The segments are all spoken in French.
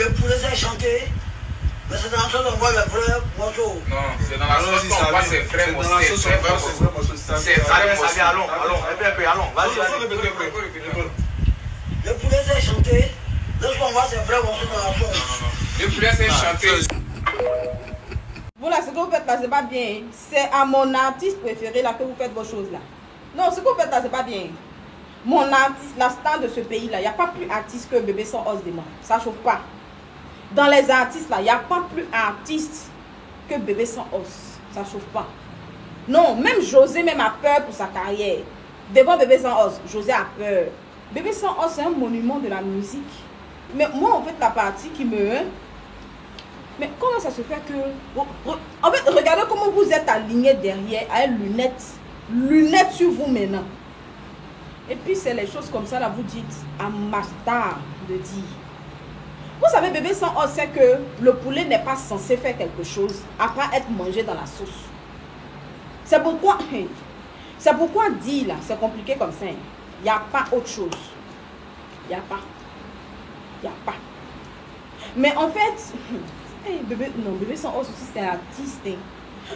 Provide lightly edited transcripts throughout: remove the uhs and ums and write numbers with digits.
Le poulet s'est chanté. Mais c'est dans la sauce, on voit les vrais morceaux. Non, c'est dans la sauce qu'on voit ses vrais morceaux. C'est vrais morceaux. C'est vrais morceaux. Allons, répète, allons. Vas-y. Le poulet s'est chanté. Lorsqu'on voit ses vrais morceaux dans la sauce. Le poulet s'est chanté. Voilà, ce que vous faites là, c'est pas bien. C'est à mon artiste préféré là que vous faites vos choses là. Non, ce que vous faites là, c'est pas bien. Mon artiste, la star de ce pays là, il n'y a pas plus artiste que Bébé sans os demain. Ça chauffe pas. Dans les artistes là, il n'y a pas plus artiste que Bébé sans os. Ça chauffe pas. Non, même José même a peur pour sa carrière. Devant Bébé sans os, José a peur. Bébé sans os, c'est un monument de la musique. Mais moi, en fait, la partie qui me... Mais comment ça se fait que... En fait, regardez comment vous êtes aligné derrière avec lunettes sur vous maintenant. Et puis, c'est les choses comme ça, là, vous dites à ma star de dire. Vous savez, Bébé sans os, c'est que le poulet n'est pas censé faire quelque chose après être mangé dans la sauce. C'est pourquoi dire là, c'est compliqué comme ça. Il n'y a pas autre chose. Il n'y a pas. Il n'y a pas. Mais en fait, Bébé sans os aussi, c'est un artiste. Hein.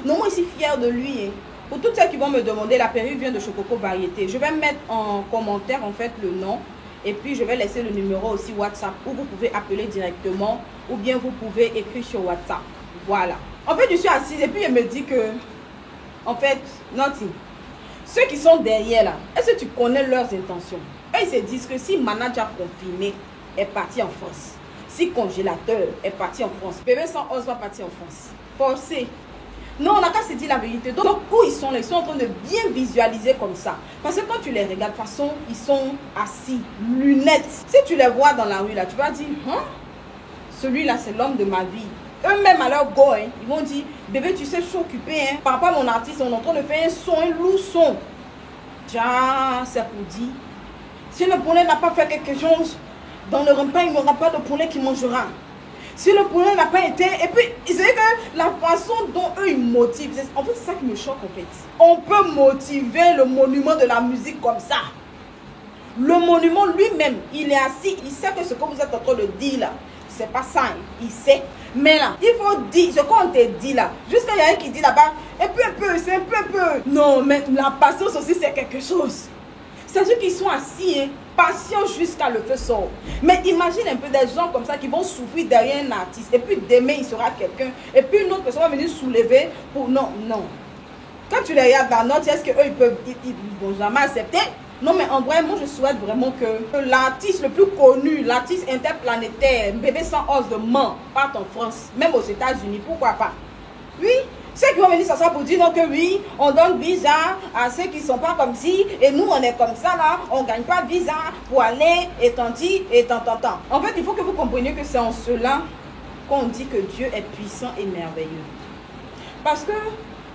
Non, moi, je suis fière de lui. Hein. Pour toutes celles qui vont me demander, la perruque vient de Chococo Variété. Je vais mettre en commentaire, en fait, le nom. Et puis, je vais laisser le numéro aussi WhatsApp où vous pouvez appeler directement ou bien vous pouvez écrire sur WhatsApp. Voilà. En fait, je suis assise et puis, elle me dit que, en fait, Nanti, ceux qui sont derrière là, est-ce que tu connais leurs intentions? Eux, ils se disent que si manager confirmé est parti en France, si congélateur est parti en France, Bébé sans os va partir en France. Forcé. Non, on n'a qu'à se dire la vérité. Donc, où ils sont là? Ils sont en train de bien visualiser comme ça. Parce que quand tu les regardes, de toute façon, ils sont assis, lunettes. Si tu les vois dans la rue, là, tu vas dire, hein? Celui-là, c'est l'homme de ma vie. Eux-mêmes, à leur go, hein, ils vont dire, bébé, tu sais, je suis occupé. Hein. Par rapport à mon artiste, on est en train de faire un son, un lourd son. Tiens, c'est pour dire. Si le poulet n'a pas fait quelque chose, dans le repas, il n'y aura pas de poulet qui mangera. Si le poulet n'a pas été... Et puis, c'est que la façon dont eux, ils motivent... En fait, c'est ça qui me choque, en fait. On peut motiver le monument de la musique comme ça. Le monument lui-même, il est assis. Il sait que ce que vous êtes en train de dire, là, c'est pas ça. Il sait. Mais là, il faut dire ce qu'on te dit, là. Jusqu'à il y a un qui dit là-bas, un peu, c'est un peu. Non, mais la patience aussi, c'est quelque chose. C'est ceux qui sont assis, hein, patients jusqu'à le feu sort. Mais imagine un peu des gens comme ça qui vont souffrir derrière un artiste. Et puis demain, il sera quelqu'un. Et puis une autre personne va venir soulever pour... Non. Quand tu les regardes dans la note, est-ce qu'eux, ils vont jamais accepter? Non, mais en vrai, moi, je souhaite vraiment que l'artiste le plus connu, l'artiste interplanétaire, Bébé sans os de Mans, parte en France, même aux États-Unis. Pourquoi pas? Oui. Ceux qui vont venir s'asseoir pour dire donc que oui, on donne visa à ceux qui ne sont pas comme ci, et nous on est comme ça là, on ne gagne pas visa pour aller et tant. En fait, il faut que vous compreniez que c'est en cela qu'on dit que Dieu est puissant et merveilleux. Parce que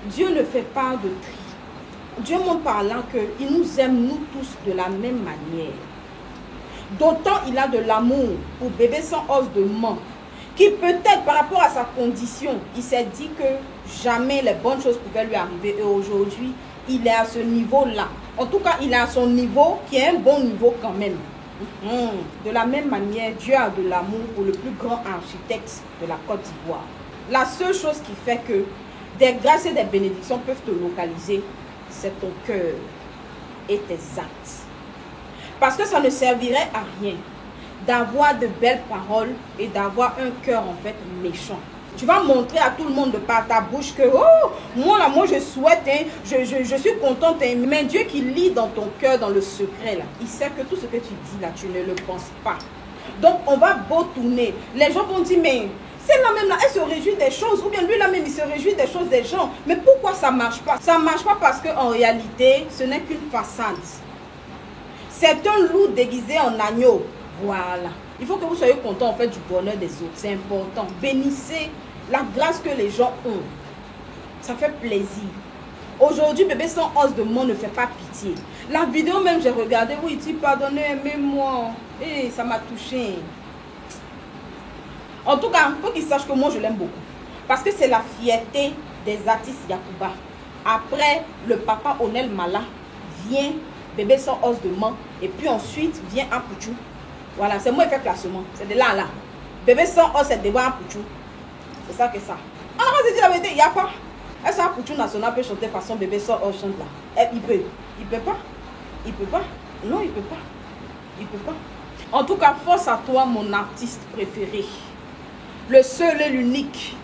Dieu ne fait pas de tri. Dieu montre par là qu'il nous aime nous tous de la même manière. D'autant il a de l'amour pour Bébé sans os de Mans, qui peut-être par rapport à sa condition, il s'est dit que jamais les bonnes choses pouvaient lui arriver. Et aujourd'hui, il est à ce niveau-là. En tout cas, il est à son niveau, qui est un bon niveau quand même. De la même manière, Dieu a de l'amour pour le plus grand architecte de la Côte d'Ivoire. La seule chose qui fait que des grâces et des bénédictions peuvent te localiser, c'est ton cœur et tes actes. Parce que ça ne servirait à rien d'avoir de belles paroles et d'avoir un cœur en fait méchant. Tu vas montrer à tout le monde de par ta bouche que oh, moi je souhaite, hein, je suis contente, hein, mais Dieu qui lit dans ton cœur, dans le secret là, il sait que tout ce que tu dis là, tu ne le penses pas. Donc on va beau tourner, les gens vont dire mais c'est la même là, elle se réjouit des choses, ou bien lui là même il se réjouit des choses des gens. Mais pourquoi ça marche pas? Ça marche pas parce qu'en réalité, ce n'est qu'une façade. C'est un loup déguisé en agneau. Voilà. Il faut que vous soyez content en fait du bonheur des autres. C'est important. Bénissez la grâce que les gens ont. Ça fait plaisir. Aujourd'hui, Bébé sans os de Mans ne fait pas pitié. La vidéo même, j'ai regardé où il dit pardonnez, aimez-moi. Et ça m'a touché. En tout cas, il faut qu'il sache que moi je l'aime beaucoup. Parce que c'est la fierté des artistes Yacouba. Après le papa Onel Mala, vient Bébé sans os de Mans. Et puis ensuite vient Apouchou. Voilà, c'est moi qui fais classement. C'est de là à là. Bébé sans os, c'est devant un pouchou. C'est ça que ça. On va se dire la vérité, il n'y a pas. Est-ce qu'un pouchou national peut chanter façon bébé sans os chante là? Il peut. Il peut pas. Il peut pas. Non, il peut pas. Il peut pas. En tout cas, force à toi, mon artiste préféré. Le seul et l'unique.